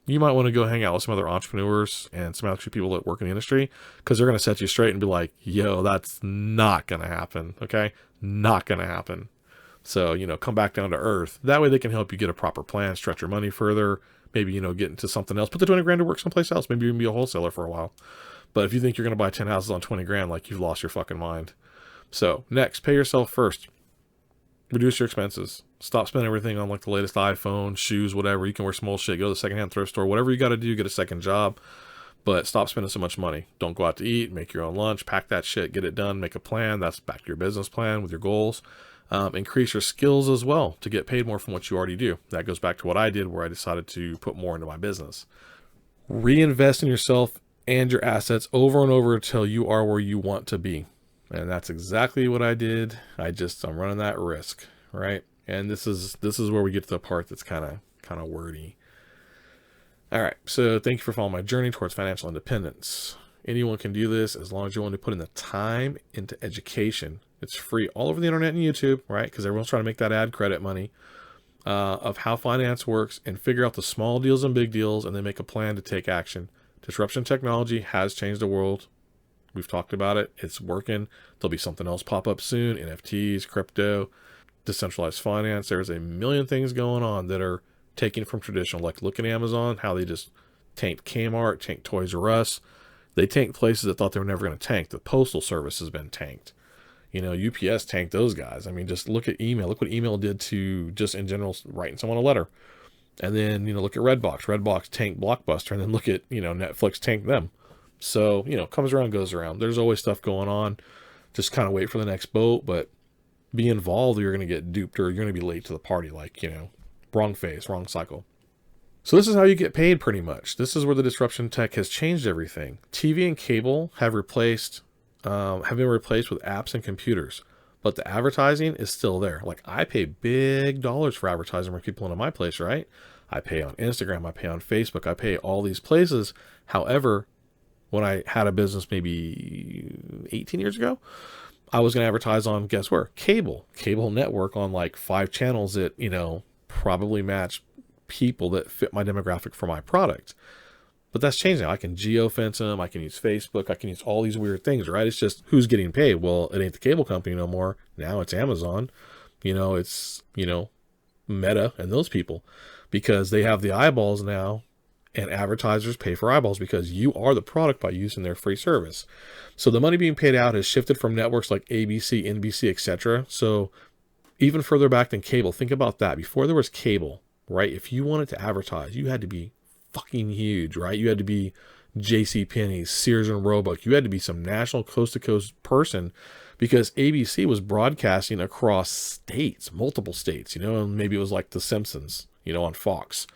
You might want to go hang out with some other entrepreneurs and some actually people that work in the industry, because they're going to set you straight and be like, yo, that's not going to happen. Okay. Not going to happen. So, come back down to earth. That way they can help you get a proper plan, stretch your money further, maybe, get into something else, put the 20 grand to work someplace else. Maybe you can be a wholesaler for a while. But if you think you're going to buy 10 houses on 20 grand, like, you've lost your fucking mind. So next, pay yourself first. Reduce your expenses. Stop spending everything on like the latest iPhone, shoes, whatever. You can wear small shit. Go to the secondhand thrift store. Whatever you got to do, get a second job. But stop spending so much money. Don't go out to eat. Make your own lunch. Pack that shit. Get it done. Make a plan. That's back to your business plan with your goals. Increase your skills as well to get paid more from what you already do. That goes back to what I did, where I decided to put more into my business. Reinvest in yourself and your assets over and over until you are where you want to be. And that's exactly what I did. I'm running that risk, right? And this is where we get to the part that's kind of wordy. All right. So thank you for following my journey towards financial independence. Anyone can do this as long as you're willing to put in the time into education. It's free all over the internet and YouTube, right? Because everyone's trying to make that ad credit money of how finance works, and figure out the small deals and big deals, and then make a plan to take action. Disruption technology has changed the world. We've talked about it. It's working. There'll be something else pop up soon. NFTs, crypto. decentralized finance. There's a million things going on that are taking from traditional. Like look at Amazon, how they just tanked Kmart, tanked Toys R Us. They tanked places that thought they were never going to tank. The Postal Service has been tanked. UPS tanked those guys. I mean, just look at email. Look what email did to just in general writing someone a letter. And then, look at Redbox. Redbox tanked Blockbuster. And then look at, Netflix tanked them. So, comes around, goes around. There's always stuff going on. Just kind of wait for the next boat. But be involved or you're going to get duped or you're going to be late to the party. Like, wrong phase, wrong cycle. So this is how you get paid pretty much. This is where the disruption tech has changed everything. TV and cable have been replaced with apps and computers, but the advertising is still there. Like I pay big dollars for advertising when people into my place, right? I pay on Instagram, I pay on Facebook, I pay all these places. However, when I had a business maybe 18 years ago, I was going to advertise on, guess where? Cable network on like 5 channels that, probably match people that fit my demographic for my product. But that's changing. I can geofence them. I can use Facebook. I can use all these weird things, right? It's just who's getting paid. Well, it ain't the cable company no more. Now it's Amazon. It's, Meta and those people because they have the eyeballs now and advertisers pay for eyeballs because you are the product by using their free service. So the money being paid out has shifted from networks like ABC, NBC, etc. So even further back than cable, think about that. Before there was cable, right? If you wanted to advertise, you had to be fucking huge, right? You had to be JCPenney, Sears and Roebuck. You had to be some national coast to coast person because ABC was broadcasting across states, multiple states, and maybe it was like The Simpsons, on Fox.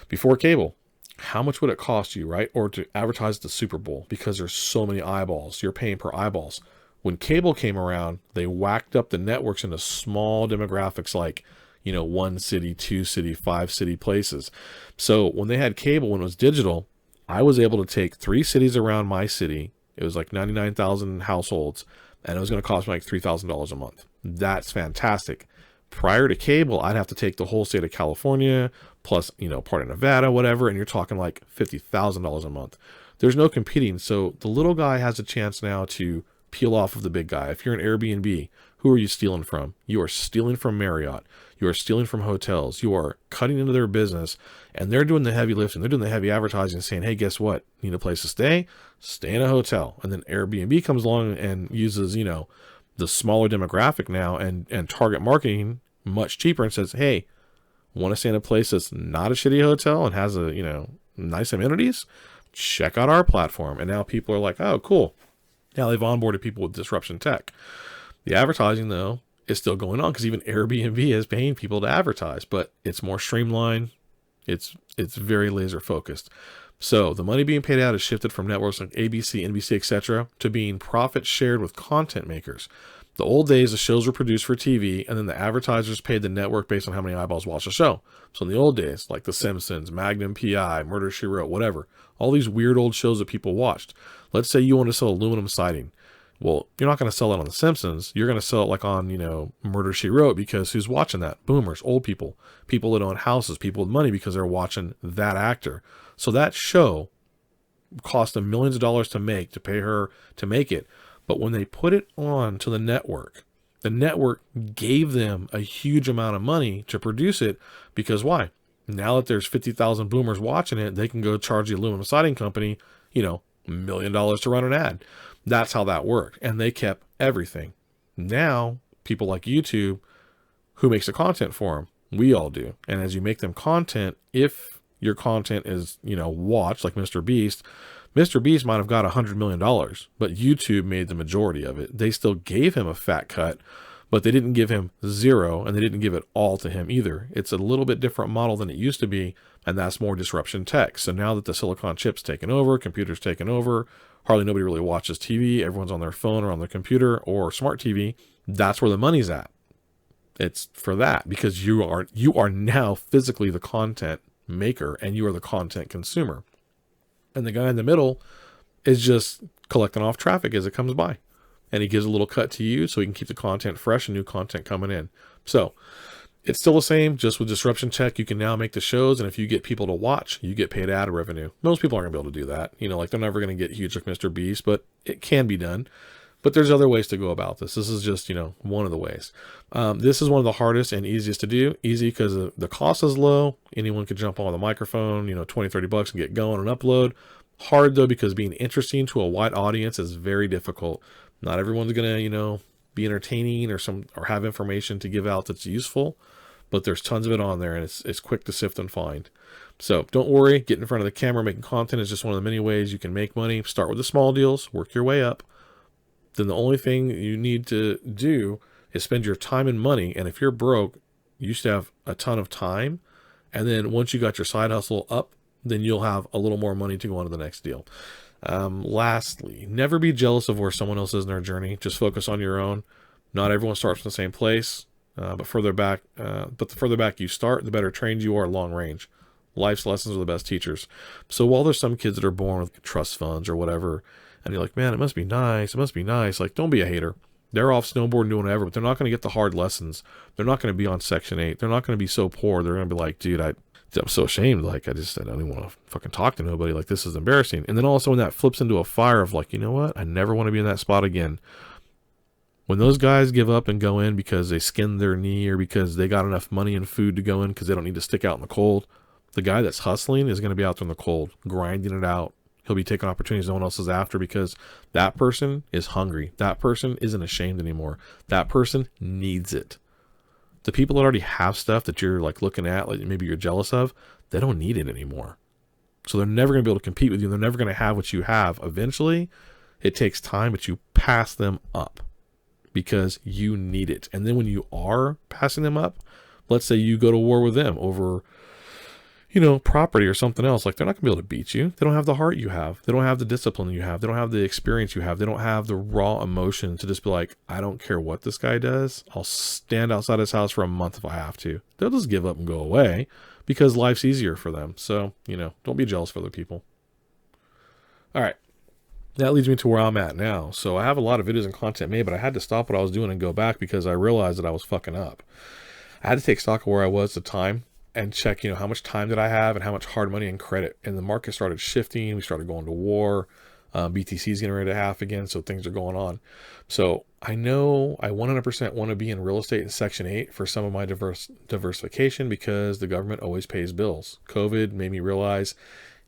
Before cable, how much would it cost you, right? Or to advertise the Super Bowl because there's so many eyeballs. You're paying per eyeballs. When cable came around, they whacked up the networks into small demographics like 1 city, 2 city, 5 city places. So when they had cable, when it was digital, I was able to take 3 cities around my city. It was like 99,000 households, and it was going to cost me like $3,000 a month. That's fantastic. Prior to cable, I'd have to take the whole state of California, plus, part of Nevada, whatever, and you're talking like $50,000 a month. There's no competing. So the little guy has a chance now to peel off of the big guy. If you're an Airbnb, who are you stealing from? You are stealing from Marriott. You are stealing from hotels. You are cutting into their business, and they're doing the heavy lifting. They're doing the heavy advertising, saying, hey, guess what? Need a place to stay? Stay in a hotel. And then Airbnb comes along and uses, the smaller demographic now and target marketing much cheaper and says, hey, want to stay in a place that's not a shitty hotel and has a, nice amenities? Check out our platform. And now people are like, oh, cool. Now they've onboarded people with disruption tech. The advertising, though, is still going on because even Airbnb is paying people to advertise, but it's more streamlined. It's very laser focused. So the money being paid out has shifted from networks like ABC, NBC, etc. to being profit shared with content makers. The old days, the shows were produced for TV, and then the advertisers paid the network based on how many eyeballs watched the show. So in the old days, like The Simpsons, Magnum PI, Murder, She Wrote, whatever, all these weird old shows that people watched. Let's say you want to sell aluminum siding. Well, you're not going to sell it on The Simpsons. You're going to sell it like on, Murder, She Wrote, because who's watching that? Boomers, old people, people that own houses, people with money because they're watching that actor. So that show cost them millions of dollars to make, to pay her to make it. But when they put it on to the network gave them a huge amount of money to produce it because why? Now that there's 50,000 boomers watching it, they can go charge the aluminum siding company, $1 million to run an ad. That's how that worked. And they kept everything. Now, people like YouTube, who makes the content for them? We all do. And as you make them content, if your content is, watched like Mr. Beast might have got $100 million, but YouTube made the majority of it. They still gave him a fat cut, but they didn't give him zero, and they didn't give it all to him either. It's a little bit different model than it used to be, and that's more disruption tech. So now that the silicon chip's taken over, computers taken over, hardly nobody really watches TV. Everyone's on their phone or on their computer or smart TV. That's where the money's at. It's for that because you are now physically the content maker and you are the content consumer. And the guy in the middle is just collecting off traffic as it comes by. And he gives a little cut to you so he can keep the content fresh and new content coming in. So it's still the same, just with disruption tech. You can now make the shows, and if you get people to watch, you get paid ad revenue. Most people aren't going to be able to do that. Like they're never going to get huge like Mr. Beast, but it can be done. But there's other ways to go about this. This is just, one of the ways. This is one of the hardest and easiest to do. Easy because the cost is low. Anyone could jump on the microphone, 20, $30 and get going and upload. Hard though, because being interesting to a wide audience is very difficult. Not everyone's going to, be entertaining or have information to give out that's useful, but there's tons of it on there and it's quick to sift and find. So don't worry, getting in front of the camera, making content is just one of the many ways you can make money. Start with the small deals, work your way up. Then the only thing you need to do is spend your time and money. And if you're broke, you should have a ton of time. And then once you got your side hustle up, then you'll have a little more money to go on to the next deal. Lastly, never be jealous of where someone else is in their journey. Just focus on your own. Not everyone starts from the same place, but the further back you start, the better trained you are long range. Life's lessons are the best teachers. So while there's some kids that are born with trust funds or whatever, and you're like, man, it must be nice. Like, don't be a hater. They're off snowboarding, doing whatever, but they're not going to get the hard lessons. They're not going to be on Section 8. They're not going to be so poor. They're going to be like, dude, I'm so ashamed. Like, I don't even want to fucking talk to nobody. Like, this is embarrassing. And then also when that flips into a fire of like, you know what? I never want to be in that spot again. When those guys give up and go in because they skinned their knee or because they got enough money and food to go in because they don't need to stick out in the cold, the guy that's hustling is going to be out there in the cold, grinding it out. He'll be taking opportunities no one else is after because that person is hungry. That person isn't ashamed anymore. That person needs it. The people that already have stuff that you're like looking at, like maybe you're jealous of, they don't need it anymore. So they're never going to be able to compete with you. They're never going to have what you have. Eventually, it takes time, but you pass them up because you need it. And then when you are passing them up, let's say you go to war with them over property or something else, like they're not gonna be able to beat you. They don't have the heart you have. They don't have the discipline you have. They don't have the experience you have. They don't have the raw emotion to just be like, I don't care what this guy does. I'll stand outside his house for a month if I have to. They'll just give up and go away because life's easier for them. So, don't be jealous of other people. All right. That leads me to where I'm at now. So I have a lot of videos and content made, but I had to stop what I was doing and go back because I realized that I was fucking up. I had to take stock of where I was at the time and check, how much time did I have and how much hard money and credit. And the market started shifting. We started going to war. BTC is getting ready to half again, so things are going on. So I know I 100% want to be in real estate in Section 8 for some of my diversification because the government always pays bills. COVID made me realize,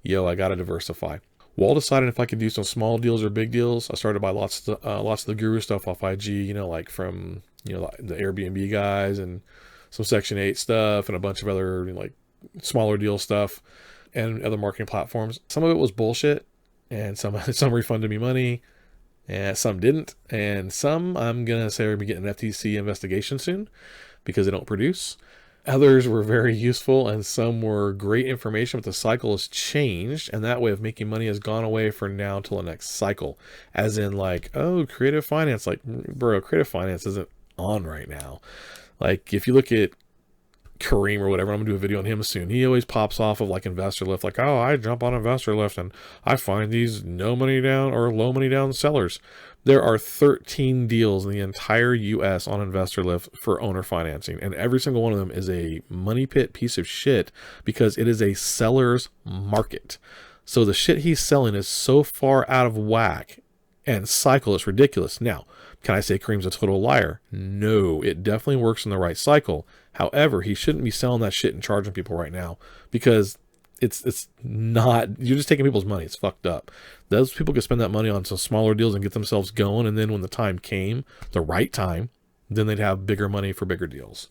I got to diversify. While deciding if I could do some small deals or big deals, I started to buy lots of the Guru stuff off IG, like from, the Airbnb guys and some Section 8 stuff and a bunch of other like smaller deal stuff and other marketing platforms. Some of it was bullshit and some refunded me money and some didn't. And some I'm going to say we're going to be getting an FTC investigation soon because they don't produce. Others were very useful and some were great information, but the cycle has changed and that way of making money has gone away for now until the next cycle. As in like, oh, creative finance, like, bro, creative finance isn't on right now. Like if you look at Kareem or whatever, I'm gonna do a video on him soon. He always pops off of like Investor Lift, like, oh, I jump on Investor Lift and I find these no money down or low money down sellers. There are 13 deals in the entire US on Investor Lift for owner financing. And every single one of them is a money pit piece of shit because it is a seller's market. So the shit he's selling is so far out of whack and cycle is ridiculous. Now, can I say Kareem's a total liar? No, it definitely works in the right cycle. However, he shouldn't be selling that shit and charging people right now because it's not, you're just taking people's money. It's fucked up. Those people could spend that money on some smaller deals and get themselves going. And then when the time came, the right time, then they'd have bigger money for bigger deals.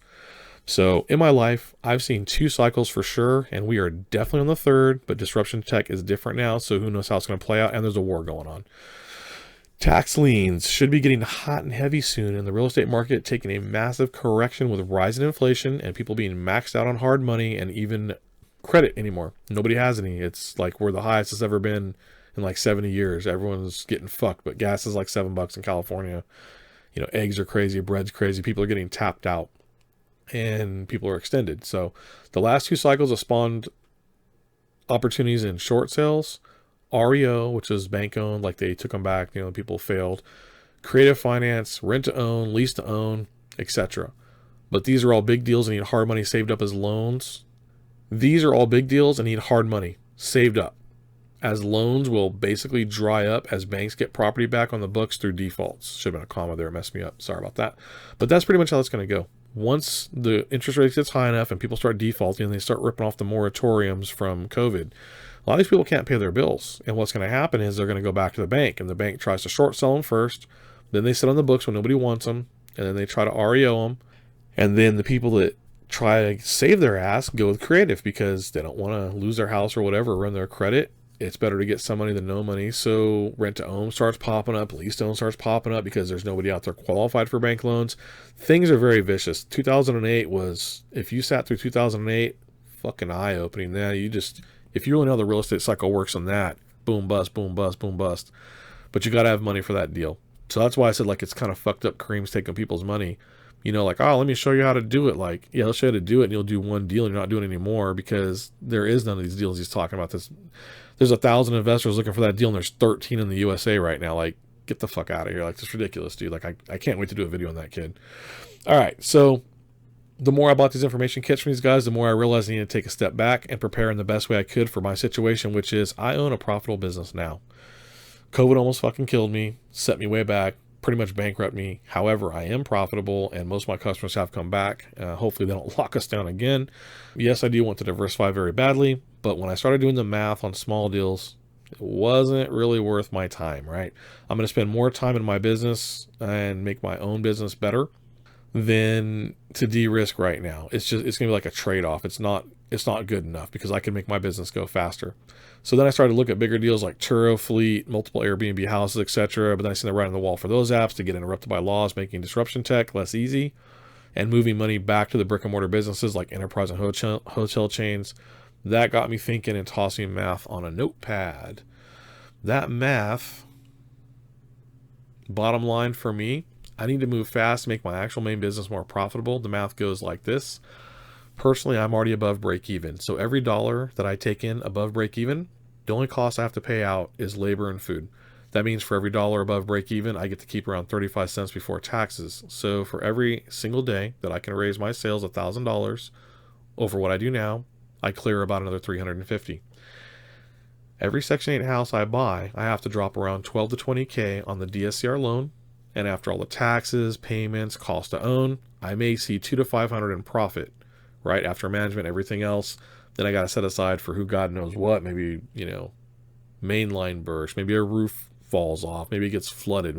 So in my life, I've seen 2 cycles for sure, and we are definitely on the 3rd, but disruption tech is different now. So who knows how it's going to play out. And there's a war going on. Tax liens should be getting hot and heavy soon, and the real estate market taking a massive correction with rising inflation and people being maxed out on hard money and even credit anymore. Nobody has any. It's like we're the highest it's ever been in like 70 years. Everyone's getting fucked, but gas is like $7 in California. Eggs are crazy, bread's crazy. People are getting tapped out and people are extended. So the last 2 cycles have spawned opportunities in short sales. REO, which is bank owned, like they took them back, people failed. Creative finance, rent to own, lease to own, etc. But these are all big deals and need hard money saved up as loans. These are all big deals and need hard money saved up. as loans will basically dry up as banks get property back on the books through defaults. Should have been a comma there, it messed me up. Sorry about that. But that's pretty much how it's going to go. Once the interest rate gets high enough and people start defaulting and they start ripping off the moratoriums from COVID, a lot of these people can't pay their bills. And what's going to happen is they're going to go back to the bank, and the bank tries to short sell them first. Then they sit on the books when nobody wants them, and then they try to REO them. And then the people that try to save their ass go with creative because they don't want to lose their house or whatever, run their credit. It's better to get some money than no money. So rent to own starts popping up, lease to own starts popping up because there's nobody out there qualified for bank loans. Things are very vicious. 2008 was, if you sat through 2008, fucking eye opening. Now if you really know how the real estate cycle works on that, boom, bust, boom, bust, boom, bust. But you got to have money for that deal. So that's why I said, like, it's kind of fucked up Kareem's taking people's money. You know, like, oh, let me show you how to do it. Like, yeah, he'll show you how to do it, and you'll do one deal, and you're not doing it anymore because there is none of these deals he's talking about. There's 1,000 investors looking for that deal, and there's 13 in the USA right now. Like, get the fuck out of here. Like, this is ridiculous, dude. Like, I can't wait to do a video on that kid. All right, so the more I bought these information kits from these guys, the more I realized I needed to take a step back and prepare in the best way I could for my situation, which is I own a profitable business now. COVID almost fucking killed me, set me way back, pretty much bankrupt me. However, I am profitable, and most of my customers have come back. Hopefully they don't lock us down again. Yes, I do want to diversify very badly, but when I started doing the math on small deals, it wasn't really worth my time, right? I'm going to spend more time in my business and make my own business better than to de-risk right now. It's going to be like a trade-off. It's not good enough because I can make my business go faster. So then I started to look at bigger deals like Turo, Fleet, multiple Airbnb houses, etc. But then I seen the writing on the wall for those apps to get interrupted by laws, making disruption tech less easy and moving money back to the brick and mortar businesses like enterprise and hotel chains. That got me thinking and tossing math on a notepad. That math, bottom line for me, I need to move fast to make my actual main business more profitable. The math goes like this. Personally, I'm already above break even. So every dollar that I take in above break even, the only cost I have to pay out is labor and food. That means for every dollar above break even, I get to keep around 35 cents before taxes. So for every single day that I can raise my sales $1,000 over what I do now, I clear about another $350. Every Section 8 house I buy, I have to drop around 12 to 20K on the DSCR loan. And after all the taxes, payments, cost to own, I may see $200 to $500 in profit. Right after management, everything else, then I got to set aside for who God knows what. Maybe, mainline burst, maybe a roof falls off, maybe it gets flooded,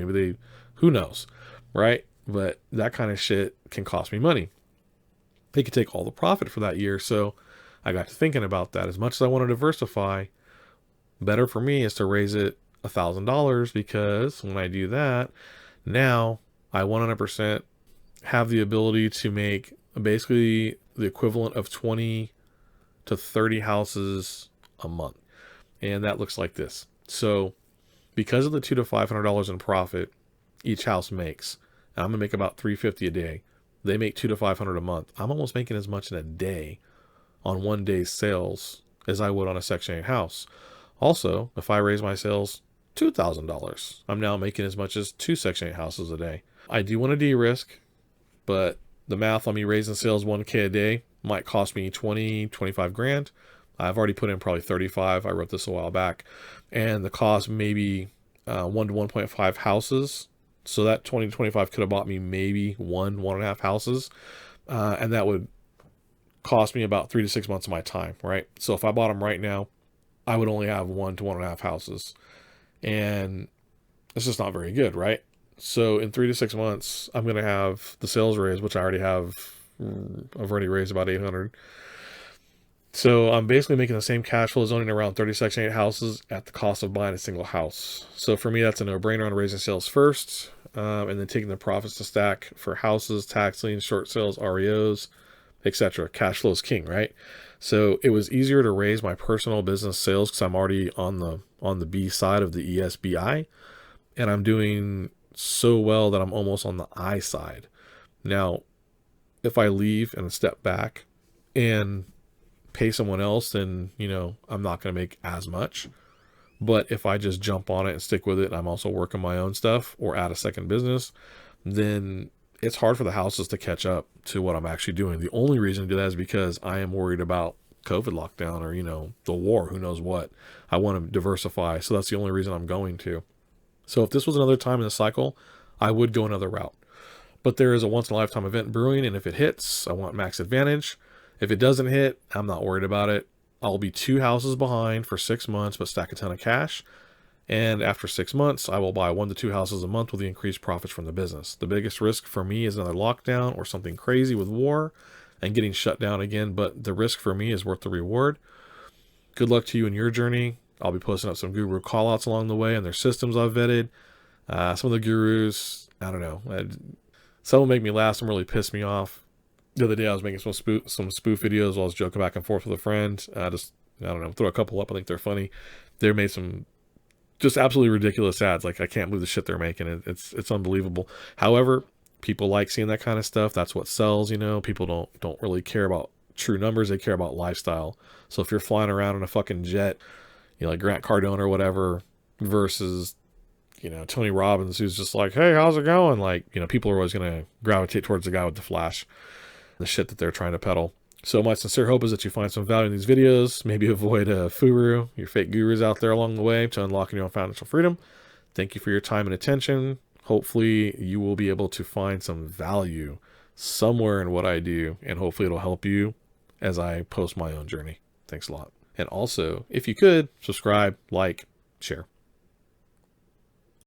who knows, right? But that kind of shit can cost me money. They could take all the profit for that year. So I got to thinking about that. As much as I want to diversify, better for me is to raise it $1,000 because when I do that, now I 100% have the ability to make basically the equivalent of 20 to 30 houses a month. And that looks like this. So because of the $200 to $500 in profit each house makes, and I'm going to make about $350 a day. They make $200 to $500 a month. I'm almost making as much in a day on one day's sales as I would on a Section 8 house. Also, if I raise my sales $2,000, I'm now making as much as 2 Section 8 houses a day. I do want to de-risk, but the math on me raising sales 1K a day might cost me 20, 25 grand. I've already put in probably 35. I wrote this a while back. And the cost maybe 1 to 1.5 houses. So that 20 to 25 could have bought me maybe 1.5 houses. And that would cost me about 3 to 6 months of my time, right? So if I bought them right now, I would only have 1 to 1.5 houses. And it's just not very good, right? So in 3 to 6 months, I'm going to have the sales raise, which I already have. I've already raised about 800. So I'm basically making the same cash flow as owning around 30 Section 8 houses at the cost of buying a single house. So for me, that's a no-brainer on raising sales first, and then taking the profits to stack for houses, tax liens, short sales, REOs, etc. Cash flow is king, right? So it was easier to raise my personal business sales because I'm already on the B side of the ESBI, and I'm doing so well that I'm almost on the I side. Now, if I leave and step back and pay someone else, then, I'm not going to make as much. But if I just jump on it and stick with it, and I'm also working my own stuff or add a second business, then it's hard for the houses to catch up to what I'm actually doing. The only reason to do that is because I am worried about COVID lockdown or, the war, who knows what. I want to diversify. So that's the only reason I'm going to. So if this was another time in the cycle, I would go another route. But there is a once in a lifetime event brewing, and if it hits, I want max advantage. If it doesn't hit, I'm not worried about it. I'll be 2 houses behind for 6 months, but stack a ton of cash. And after 6 months, I will buy 1 to 2 houses a month with the increased profits from the business. The biggest risk for me is another lockdown or something crazy with war and getting shut down again. But the risk for me is worth the reward. Good luck to you in your journey. I'll be posting up some guru callouts along the way and their systems I've vetted. Some of the gurus, I don't know. Some will make me laugh. Some really piss me off. The other day I was making some spoof videos while I was joking back and forth with a friend. I don't know, throw a couple up. I think they're funny. They made some just absolutely ridiculous ads. Like, I can't believe the shit they're making. It's unbelievable. However, people like seeing that kind of stuff. That's what sells, People don't really care about true numbers. They care about lifestyle. So if you're flying around in a fucking jet, like Grant Cardone or whatever, versus, Tony Robbins, who's just like, hey, how's it going? Like, people are always going to gravitate towards the guy with the flash, the shit that they're trying to peddle. So my sincere hope is that you find some value in these videos. Maybe avoid furu, your fake gurus out there along the way to unlocking your own financial freedom. Thank you for your time and attention. Hopefully you will be able to find some value somewhere in what I do, and hopefully it'll help you as I post my own journey. Thanks a lot. And also, if you could, subscribe, like, share.